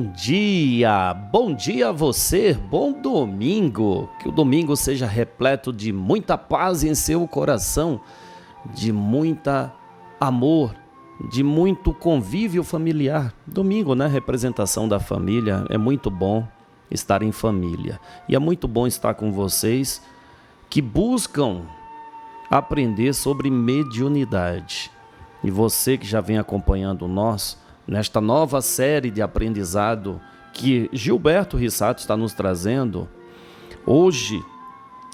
Bom dia a você, bom domingo, que o domingo seja repleto de muita paz em seu coração, de muita amor, de muito convívio familiar. Domingo, né, representação da família, é muito bom estar em família e é muito bom estar com vocês que buscam aprender sobre mediunidade. E você que já vem acompanhando nós nesta nova série de aprendizado que Gilberto Rissato está nos trazendo, hoje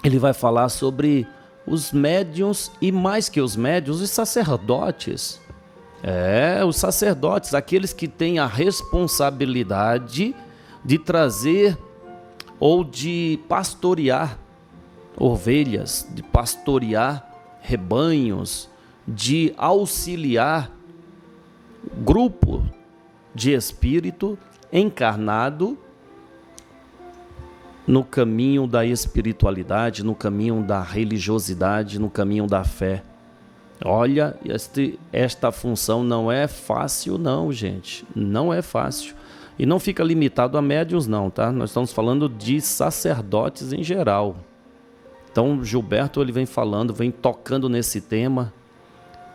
ele vai falar sobre os médiuns e, mais que os médiuns, os sacerdotes. Os sacerdotes, aqueles que têm a responsabilidade de trazer ou de pastorear ovelhas, de pastorear rebanhos, de auxiliar grupo de espírito encarnado no caminho da espiritualidade, no caminho da religiosidade, no caminho da fé. Olha, esta função não é fácil não, gente, não é fácil. E não fica limitado a médiuns não, tá? Nós estamos falando de sacerdotes em geral. Então, Gilberto, ele vem falando, vem tocando nesse tema,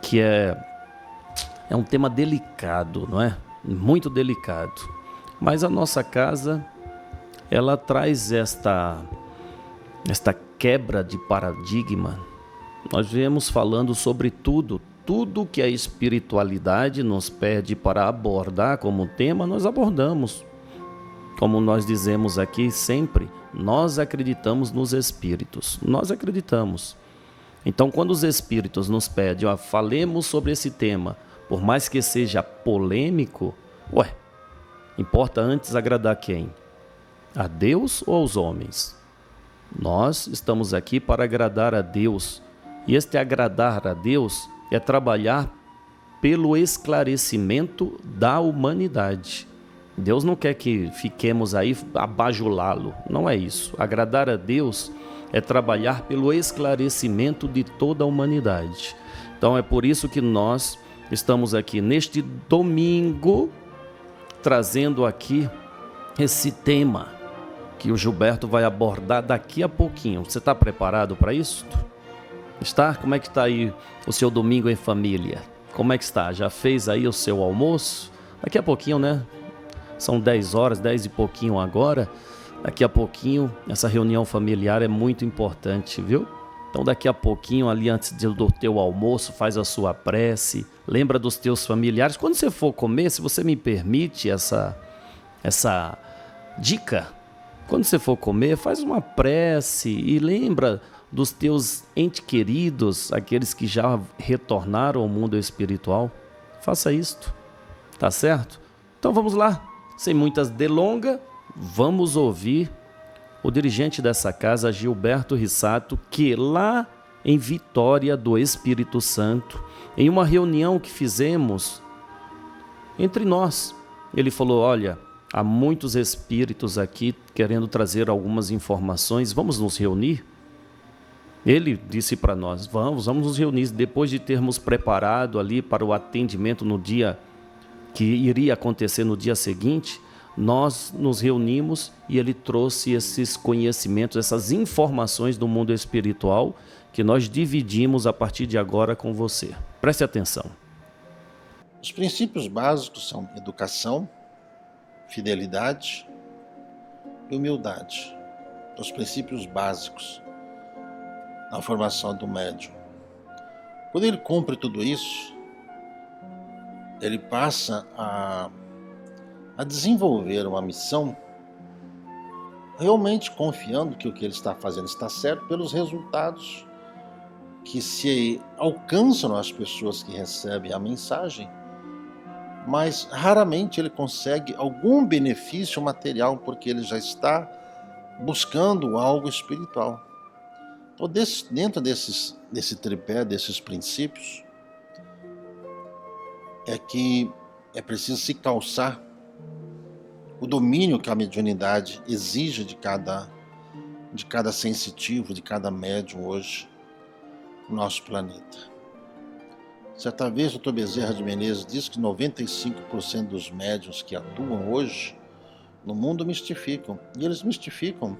que é um tema delicado, não é? Muito delicado. Mas a nossa casa, ela traz esta quebra de paradigma. Nós viemos falando sobre tudo que a espiritualidade nos pede para abordar como tema, nós abordamos. Como nós dizemos aqui sempre, nós acreditamos nos espíritos. Nós acreditamos. Então, quando os espíritos nos pedem, falemos sobre esse tema, por mais que seja polêmico, importa antes agradar quem? A Deus ou aos homens? Nós estamos aqui para agradar a Deus. E este agradar a Deus é trabalhar pelo esclarecimento da humanidade. Deus não quer que fiquemos aí a bajulá-lo. Não é isso. Agradar a Deus é trabalhar pelo esclarecimento de toda a humanidade. Então é por isso que nós estamos aqui neste domingo, trazendo aqui esse tema que o Gilberto vai abordar daqui a pouquinho. Você está preparado para isso? Está? Como é que está aí o seu domingo em família? Como é que está? Já fez aí o seu almoço? Daqui a pouquinho, né? São 10 horas, 10 e pouquinho agora. Daqui a pouquinho, essa reunião familiar é muito importante, viu? Então daqui a pouquinho, ali antes do teu almoço, faz a sua prece, lembra dos teus familiares. Quando você for comer, se você me permite essa dica, quando você for comer, faz uma prece e lembra dos teus entes queridos, aqueles que já retornaram ao mundo espiritual. Faça isto, tá certo? Então vamos lá, sem muitas delongas, vamos ouvir o dirigente dessa casa, Gilberto Rissato, que lá em Vitória do Espírito Santo, em uma reunião que fizemos entre nós, ele falou: olha, há muitos espíritos aqui querendo trazer algumas informações, vamos nos reunir? Ele disse para nós: vamos nos reunir, depois de termos preparado ali para o atendimento no dia que iria acontecer no dia seguinte. Nós nos reunimos e ele trouxe esses conhecimentos, essas informações do mundo espiritual que nós dividimos a partir de agora com você. Preste atenção. Os princípios básicos são educação, fidelidade e humildade. Os princípios básicos na formação do médium. Quando ele cumpre tudo isso, ele passa a desenvolver uma missão realmente confiando que o que ele está fazendo está certo pelos resultados que se alcançam as pessoas que recebem a mensagem, mas raramente ele consegue algum benefício material porque ele já está buscando algo espiritual. Então, dentro desse tripé, desses princípios, é que é preciso se calçar o domínio que a mediunidade exige de cada sensitivo, de cada médium hoje no nosso planeta. Certa vez o Dr. Bezerra de Menezes disse que 95% dos médiuns que atuam hoje No mundo mistificam. E eles mistificam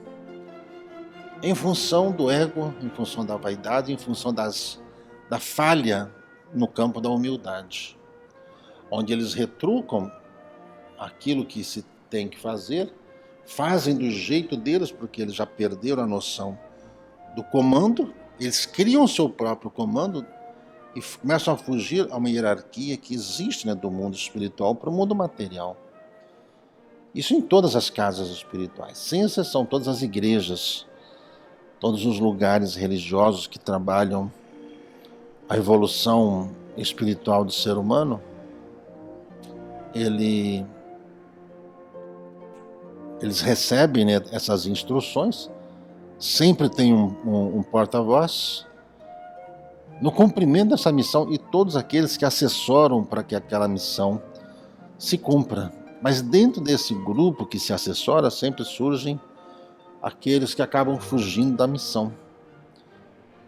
em função do ego, em função da vaidade, em função da falha no campo da humildade, onde eles retrucam aquilo que se tem que fazer, fazem do jeito deles, porque eles já perderam a noção do comando, eles criam o seu próprio comando e começam a fugir a uma hierarquia que existe, né, do mundo espiritual para o mundo material. Isso em todas as casas espirituais, sem exceção, todas as igrejas, todos os lugares religiosos que trabalham a evolução espiritual do ser humano, eles recebem, né, essas instruções, sempre tem um porta-voz no cumprimento dessa missão e todos aqueles que assessoram para que aquela missão se cumpra. Mas dentro desse grupo que se assessora sempre surgem aqueles que acabam fugindo da missão.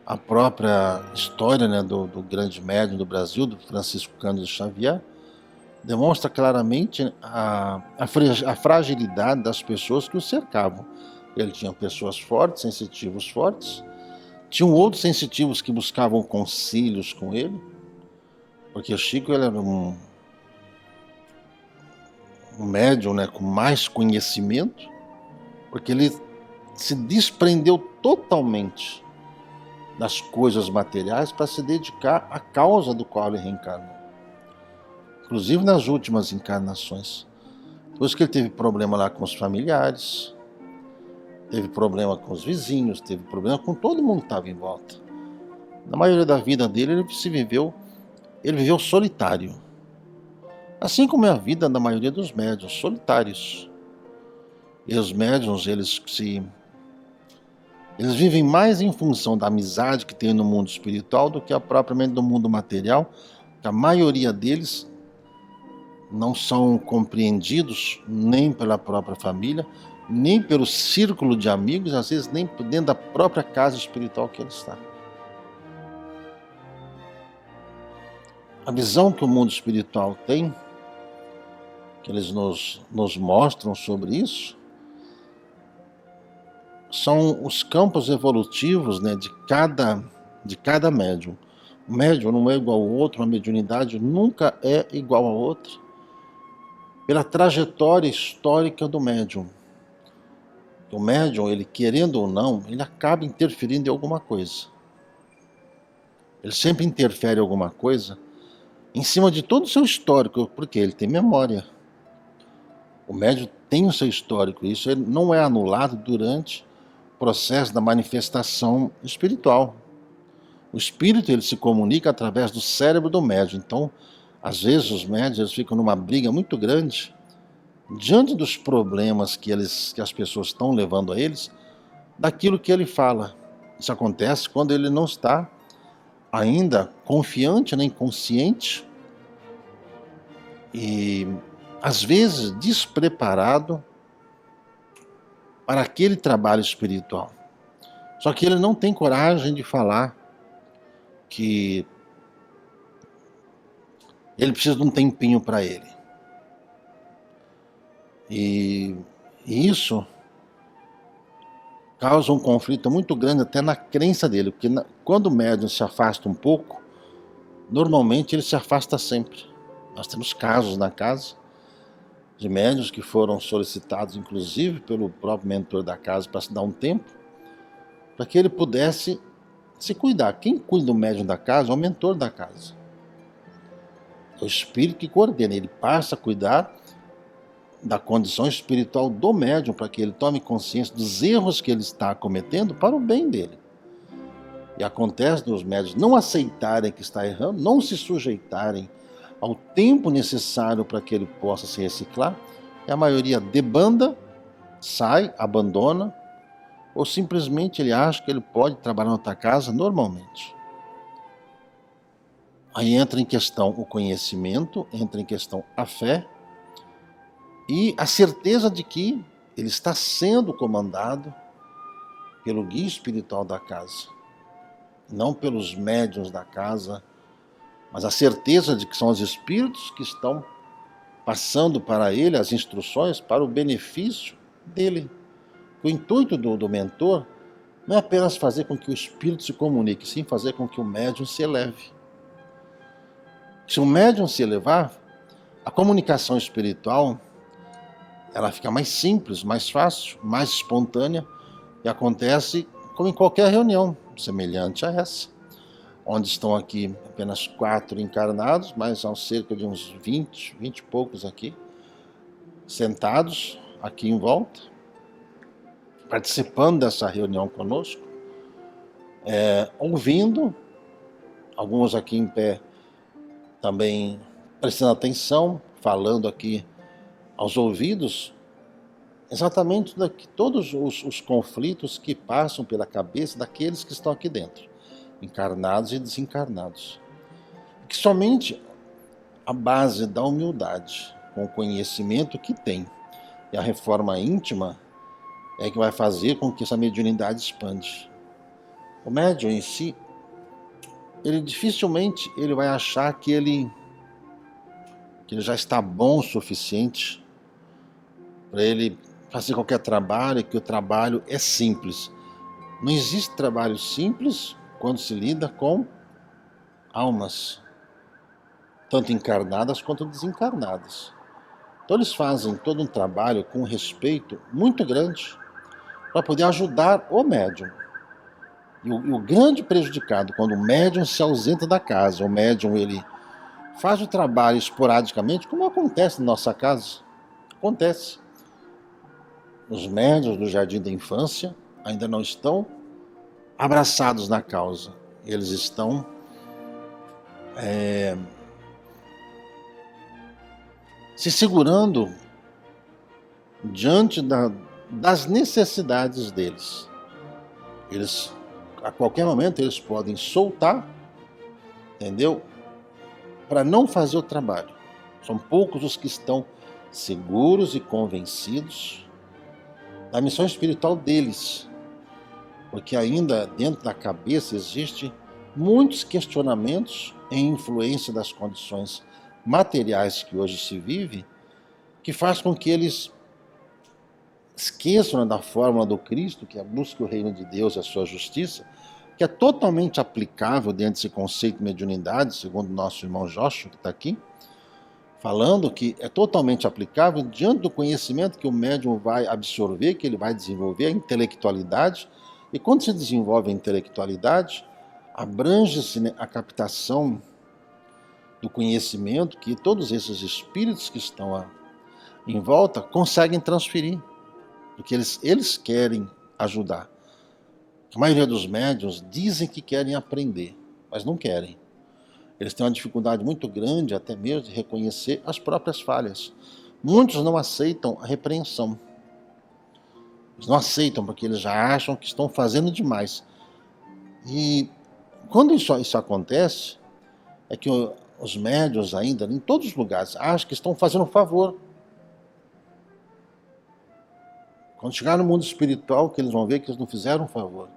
A própria história, né, do grande médium do Brasil, do Francisco Cândido Xavier, demonstra claramente a fragilidade das pessoas que o cercavam. Ele tinha pessoas fortes, sensitivos fortes, tinham outros sensitivos que buscavam conselhos com ele, porque o Chico ele era um médium, né, com mais conhecimento, porque ele se desprendeu totalmente das coisas materiais para se dedicar à causa do qual ele reencarnou. Inclusive nas últimas encarnações. Depois que ele teve problema lá com os familiares, teve problema com os vizinhos, teve problema com todo mundo que estava em volta. Na maioria da vida dele, ele viveu solitário. Assim como é a vida da maioria dos médiuns, solitários. E os médiuns, eles vivem mais em função da amizade que tem no mundo espiritual do que propriamente do mundo material. A maioria deles não são compreendidos nem pela própria família, nem pelo círculo de amigos, às vezes nem dentro da própria casa espiritual que ele está. A visão que o mundo espiritual tem, que eles nos mostram sobre isso, são os campos evolutivos, né, de cada médium. O médium não é igual ao outro, a mediunidade nunca é igual a outra, pela trajetória histórica do médium. O médium, ele querendo ou não, ele acaba interferindo em alguma coisa. Ele sempre interfere em alguma coisa em cima de todo o seu histórico, porque ele tem memória. O médium tem o seu histórico, isso ele não é anulado durante o processo da manifestação espiritual. O espírito, ele se comunica através do cérebro do médium. Então, às vezes os médiuns eles ficam numa briga muito grande diante dos problemas que as pessoas estão levando a eles, daquilo que ele fala. Isso acontece quando ele não está ainda confiante nem consciente e às vezes despreparado para aquele trabalho espiritual. Só que ele não tem coragem de falar que ele precisa de um tempinho para ele. E isso causa um conflito muito grande até na crença dele, porque quando o médium se afasta um pouco, normalmente ele se afasta sempre. Nós temos casos na casa de médiuns que foram solicitados, inclusive, pelo próprio mentor da casa para se dar um tempo, para que ele pudesse se cuidar. Quem cuida do médium da casa é o mentor da casa. É o espírito que coordena, ele passa a cuidar da condição espiritual do médium para que ele tome consciência dos erros que ele está cometendo para o bem dele. E acontece dos médiuns não aceitarem que está errando, não se sujeitarem ao tempo necessário para que ele possa se reciclar, e a maioria debanda, sai, abandona, ou simplesmente ele acha que ele pode trabalhar na outra casa normalmente. Aí entra em questão o conhecimento, entra em questão a fé, e a certeza de que ele está sendo comandado pelo guia espiritual da casa, não pelos médiuns da casa, mas a certeza de que são os espíritos que estão passando para ele as instruções para o benefício dele. O intuito do mentor não é apenas fazer com que o espírito se comunique, sim fazer com que o médium se eleve. Se o médium se elevar, a comunicação espiritual ela fica mais simples, mais fácil, mais espontânea e acontece como em qualquer reunião semelhante a essa, onde estão aqui apenas 4 encarnados, mas há cerca de uns 20 e poucos aqui, sentados aqui em volta, participando dessa reunião conosco, ouvindo, alguns aqui em pé também prestando atenção, falando aqui aos ouvidos, exatamente todos os conflitos que passam pela cabeça daqueles que estão aqui dentro, encarnados e desencarnados. Que somente a base da humildade, com o conhecimento que tem, e a reforma íntima, é que vai fazer com que essa mediunidade expande. O médium em si, ele dificilmente ele vai achar que ele já está bom o suficiente para ele fazer qualquer trabalho, que o trabalho é simples. Não existe trabalho simples quando se lida com almas, tanto encarnadas quanto desencarnadas. Então eles fazem todo um trabalho com um respeito muito grande para poder ajudar o médium. E o grande prejudicado, quando o médium se ausenta da casa, o médium ele faz o trabalho esporadicamente, como acontece na nossa casa. Acontece. Os médiuns do Jardim da Infância ainda não estão abraçados na causa. Eles estão se segurando diante das necessidades deles. Eles, a qualquer momento, eles podem soltar, entendeu? Para não fazer o trabalho. São poucos os que estão seguros e convencidos da missão espiritual deles, porque ainda dentro da cabeça existem muitos questionamentos em influência das condições materiais que hoje se vive, que faz com que eles esqueçam da fórmula do Cristo, que é a busca do reino de Deus e a sua justiça, que é totalmente aplicável dentro desse conceito de mediunidade, segundo o nosso irmão Joshua, que está aqui, falando que é totalmente aplicável diante do conhecimento que o médium vai absorver, que ele vai desenvolver, a intelectualidade, e quando se desenvolve a intelectualidade, abrange-se a captação do conhecimento que todos esses espíritos que estão em volta conseguem transferir, porque eles querem ajudar. A maioria dos médiuns dizem que querem aprender, mas não querem. Eles têm uma dificuldade muito grande até mesmo de reconhecer as próprias falhas. Muitos não aceitam a repreensão. Eles não aceitam porque eles já acham que estão fazendo demais. E quando isso acontece, é que os médiuns ainda, em todos os lugares, acham que estão fazendo um favor. Quando chegar no mundo espiritual, que eles vão ver que eles não fizeram um favor.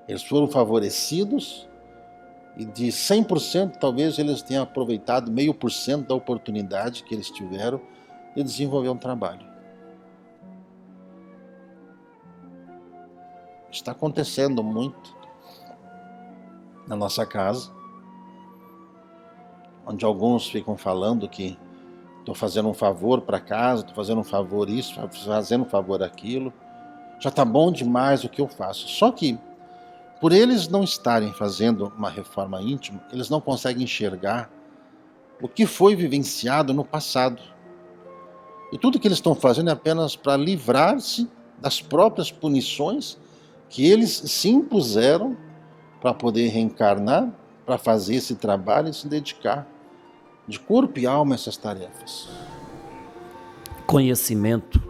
Eles foram favorecidos e de 100% talvez eles tenham aproveitado 0,5% da oportunidade que eles tiveram de desenvolver um trabalho. Está acontecendo muito na nossa casa, onde alguns ficam falando que estou fazendo um favor para casa, estou fazendo um favor isso, fazendo um favor aquilo, já está bom demais o que eu faço. Só que, por eles não estarem fazendo uma reforma íntima, eles não conseguem enxergar o que foi vivenciado no passado. E tudo que eles estão fazendo é apenas para livrar-se das próprias punições que eles se impuseram para poder reencarnar, para fazer esse trabalho e se dedicar de corpo e alma a essas tarefas. Conhecimento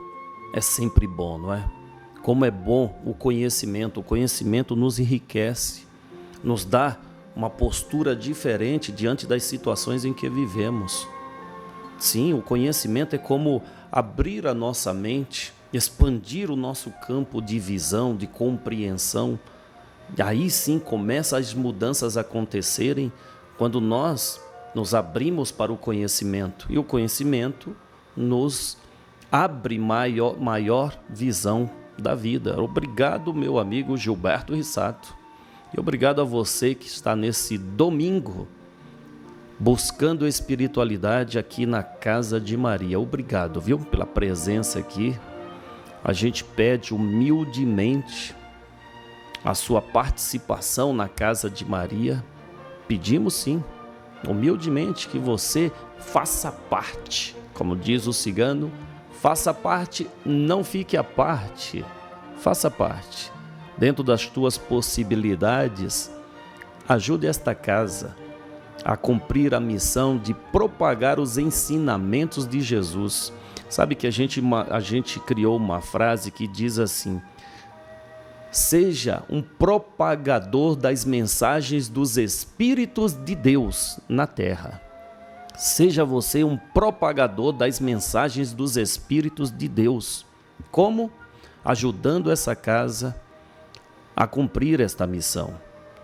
é sempre bom, não é? Como é bom o conhecimento nos enriquece, nos dá uma postura diferente diante das situações em que vivemos. Sim, o conhecimento é como abrir a nossa mente, expandir o nosso campo de visão, de compreensão. E aí sim começam as mudanças a acontecerem quando nós nos abrimos para o conhecimento, e o conhecimento nos abre maior visão da vida. Obrigado, meu amigo Gilberto Rissato, e obrigado a você que está nesse domingo buscando espiritualidade aqui na Casa de Maria. Obrigado, viu, pela presença aqui. A gente pede humildemente a sua participação na Casa de Maria. Pedimos sim, humildemente, que você faça parte. Como diz o cigano, faça parte, não fique à parte. Faça parte. Dentro das tuas possibilidades, ajude esta casa a cumprir a missão de propagar os ensinamentos de Jesus. Sabe que a gente criou uma frase que diz assim: seja um propagador das mensagens dos Espíritos de Deus na Terra. Seja você um propagador das mensagens dos Espíritos de Deus. Como? Ajudando essa casa a cumprir esta missão.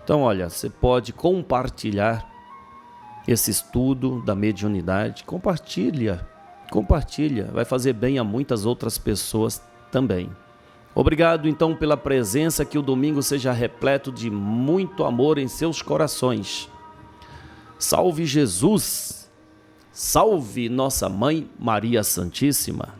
Então, olha, você pode compartilhar esse estudo da mediunidade. Compartilha, vai fazer bem a muitas outras pessoas também. Obrigado então pela presença, que o domingo seja repleto de muito amor em seus corações. Salve Jesus! Salve Nossa Mãe Maria Santíssima!